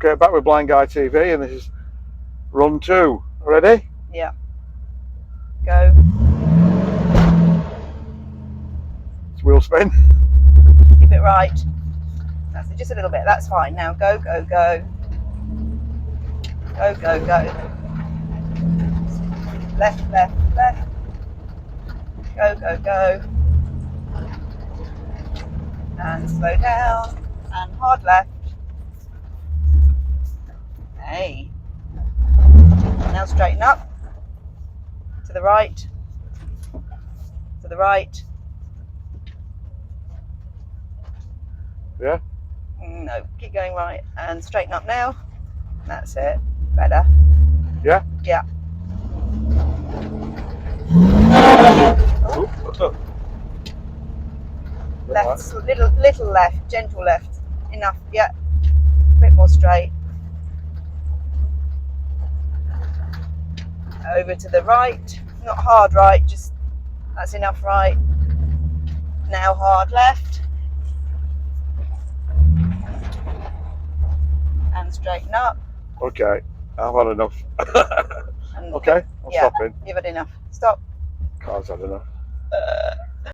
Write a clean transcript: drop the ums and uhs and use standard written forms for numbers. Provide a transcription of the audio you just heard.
Okay, back with Blind Guy TV, and this is run 2. Ready? Yeah. Go. It's wheel spin. Keep it right. That's it, just a little bit. That's fine. Now go, go, go. Go, go, go. Left, left, left. Go, go, go. And slow down. And hard left. Hey. Now straighten up. To the right. To the right. Yeah? No, keep going right. And straighten up now. That's it. Better. Yeah? Yeah. Ooh. Left, little left, gentle left. Enough. Yeah. A bit more straight. Over to the right. Not hard right, just that's enough right. Now hard left. And straighten up. Okay, I've had enough. And Okay, I'm stopping. You've had enough. Stop. Car's had enough.